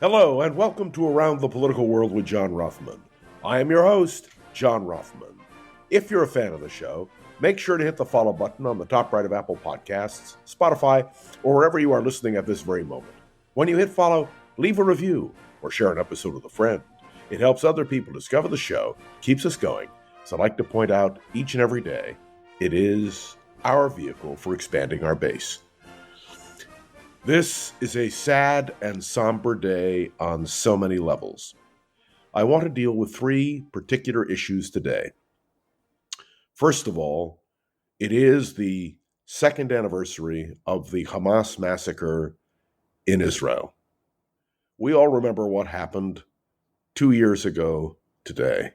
Hello, and welcome to Around the Political World with John Ruffman. I am your host, John Ruffman. If you're a fan of the show, make sure to hit the follow button on the top right of Apple Podcasts, Spotify, or wherever you are listening at this very moment. When you hit follow, leave a review or share an episode with a friend. It helps other people discover the show, keeps us going. So I'd like to point out each and every day, it is our vehicle for expanding our base. This is a sad and somber day on so many levels. I want to deal with three particular issues today. First of all, it is the second anniversary of the Hamas massacre in Israel. We all remember what happened 2 years ago today.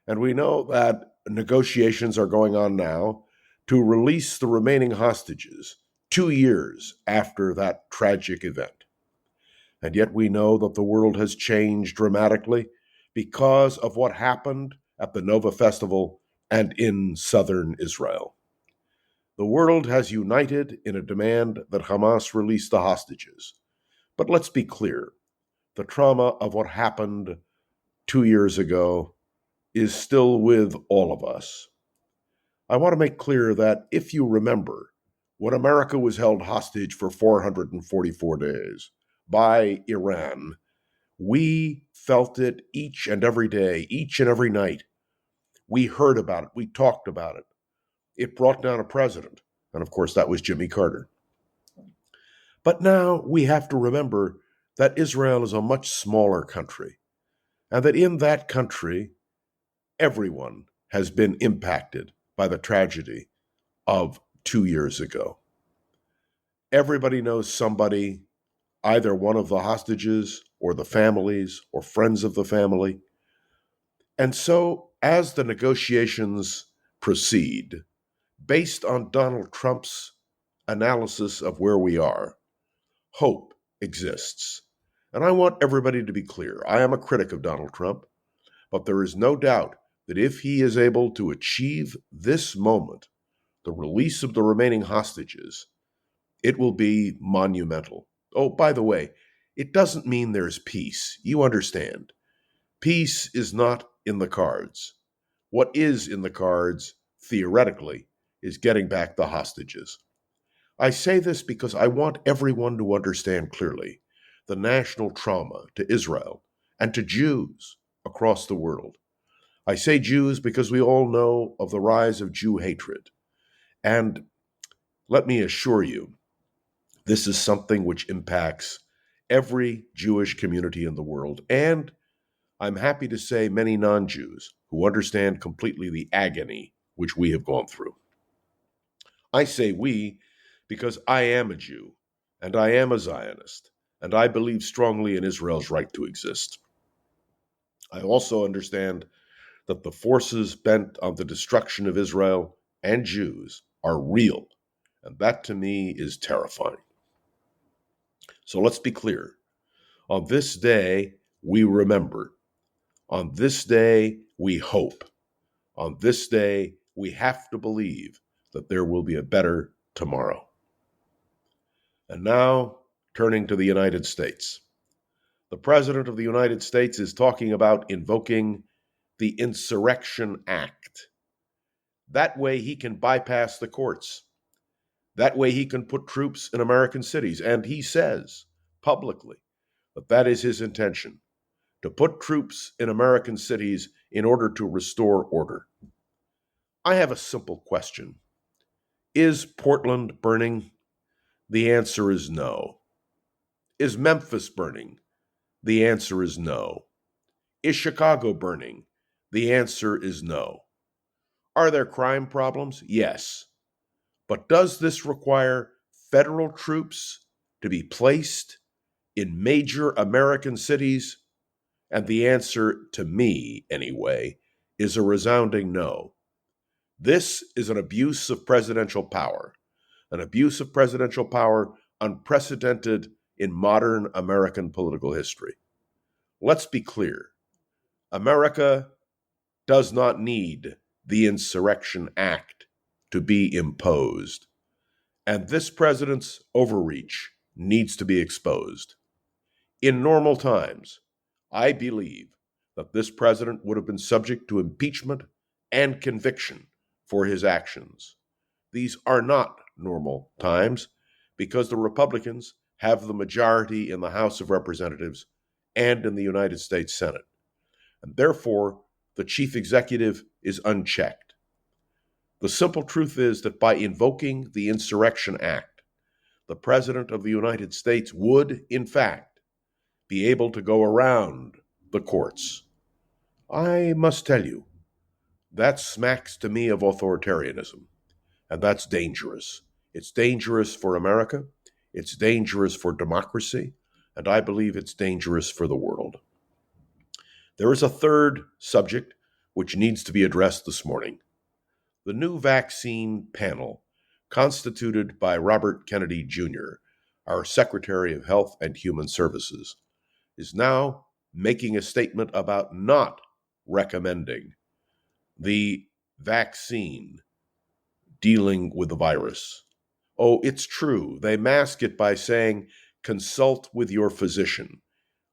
And we know that negotiations are going on now to release the remaining hostages 2 years after that tragic event. And yet we know that the world has changed dramatically because of what happened at the Nova Festival and in southern Israel. The world has united in a demand that Hamas release the hostages. But let's be clear, the trauma of what happened 2 years ago is still with all of us. I want to make clear that if you remember, when America was held hostage for 444 days by Iran, we felt it each and every day, each and every night. We heard about it. We talked about it. It brought down a president. And of course, that was Jimmy Carter. But now we have to remember that Israel is a much smaller country, and that in that country, everyone has been impacted by the tragedy of 2 years ago. Everybody knows somebody, either one of the hostages or the families or friends of the family. And so, as the negotiations proceed, based on Donald Trump's analysis of where we are, hope exists. And I want everybody to be clear. I am a critic of Donald Trump, but there is no doubt that if he is able to achieve this moment, the release of the remaining hostages, it will be monumental. Oh, by the way, it doesn't mean there's peace. You understand. Peace is not in the cards. What is in the cards, theoretically, is getting back the hostages. I say this because I want everyone to understand clearly the national trauma to Israel and to Jews across the world. I say Jews because we all know of the rise of Jew hatred. And let me assure you, this is something which impacts every Jewish community in the world, and I'm happy to say many non-Jews who understand completely the agony which we have gone through. I say we because I am a Jew, and I am a Zionist, and I believe strongly in Israel's right to exist. I also understand that the forces bent on the destruction of Israel and Jews are real, and that to me is terrifying. So let's be clear. On this day, we remember. On this day, we hope. On this day, we have to believe that there will be a better tomorrow. And now, turning to the United States. The President of the United States is talking about invoking the Insurrection Act. That way he can bypass the courts. That way he can put troops in American cities. And he says publicly that that is his intention, to put troops in American cities in order to restore order. I have a simple question. Is Portland burning? The answer is no. Is Memphis burning? The answer is no. Is Chicago burning? The answer is no. Are there crime problems? Yes. But does this require federal troops to be placed in major American cities? And the answer, to me anyway, is a resounding no. This is an abuse of presidential power, an abuse of presidential power unprecedented in modern American political history. Let's be clear. America does not need the Insurrection Act to be imposed, and this president's overreach needs to be exposed. In normal times, I believe that this president would have been subject to impeachment and conviction for his actions. These are not normal times because the Republicans have the majority in the House of Representatives and in the United States Senate. And therefore, the chief executive is unchecked. The simple truth is that by invoking the Insurrection Act, the President of the United States would, in fact, be able to go around the courts. I must tell you, that smacks to me of authoritarianism, and that's dangerous. It's dangerous for America, it's dangerous for democracy, and I believe it's dangerous for the world. There is a third subject which needs to be addressed this morning. The new vaccine panel, constituted by Robert Kennedy Jr., our Secretary of Health and Human Services, is now making a statement about not recommending the vaccine dealing with the virus. Oh, it's true. They mask it by saying, consult with your physician.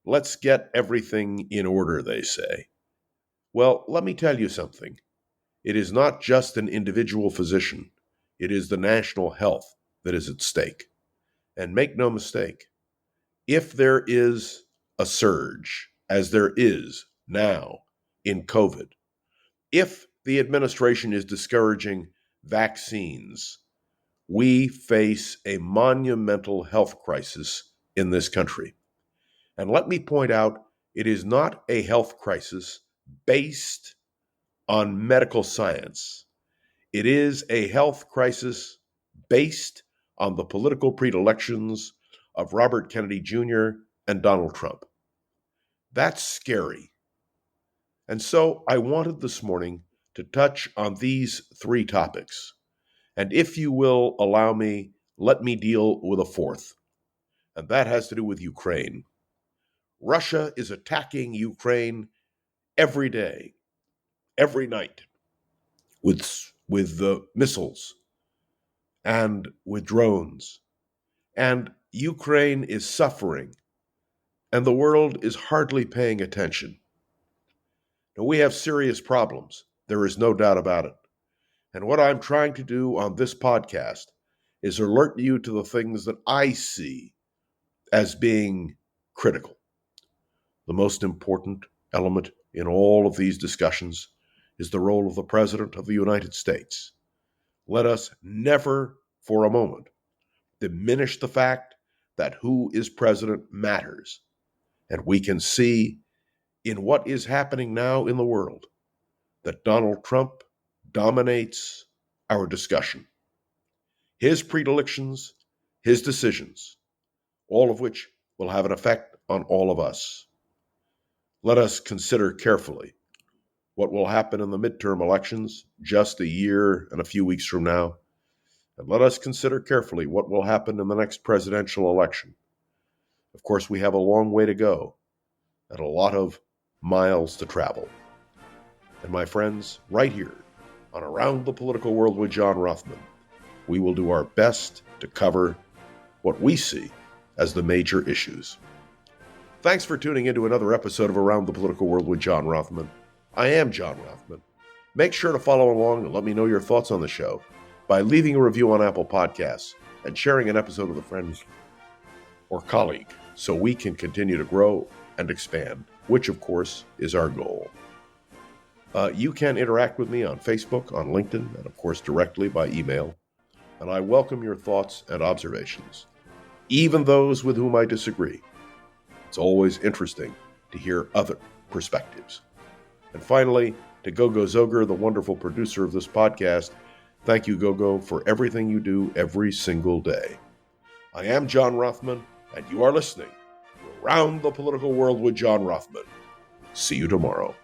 Let's get everything in order, they say. Well, let me tell you something. It is not just an individual physician. It is the national health that is at stake. And make no mistake, if there is a surge, as there is now in COVID, if the administration is discouraging vaccines, we face a monumental health crisis in this country. And let me point out, it is not a health crisis based on medical science. It is a health crisis based on the political predilections of Robert Kennedy Jr. and Donald Trump. That's scary. And so I wanted this morning to touch on these three topics. And if you will allow me, let me deal with a fourth. And that has to do with Ukraine. Russia is attacking Ukraine every day, every night, with missiles and with drones. And Ukraine is suffering, and the world is hardly paying attention. Now, we have serious problems. There is no doubt about it. And what I'm trying to do on this podcast is alert you to the things that I see as being critical. The most important element in all of these discussions is the role of the President of the United States. Let us never for a moment diminish the fact that who is president matters. And we can see in what is happening now in the world that Donald Trump dominates our discussion. His predilections, his decisions, all of which will have an effect on all of us. Let us consider carefully what will happen in the midterm elections just a year and a few weeks from now. And let us consider carefully what will happen in the next presidential election. Of course, we have a long way to go and a lot of miles to travel. And my friends, right here on Around the Political World with John Rothman, we will do our best to cover what we see as the major issues. Thanks for tuning into another episode of Around the Political World with John Rothman. I am John Rothman. Make sure to follow along and let me know your thoughts on the show by leaving a review on Apple Podcasts and sharing an episode with a friend or colleague so we can continue to grow and expand, which of course is our goal. You can interact with me on Facebook, on LinkedIn, and of course directly by email. And I welcome your thoughts and observations, even those with whom I disagree. It's always interesting to hear other perspectives. And finally, to Gogo Zoger, the wonderful producer of this podcast, thank you, Gogo, for everything you do every single day. I am John Rothman, and you are listening to Around the Political World with John Rothman. See you tomorrow.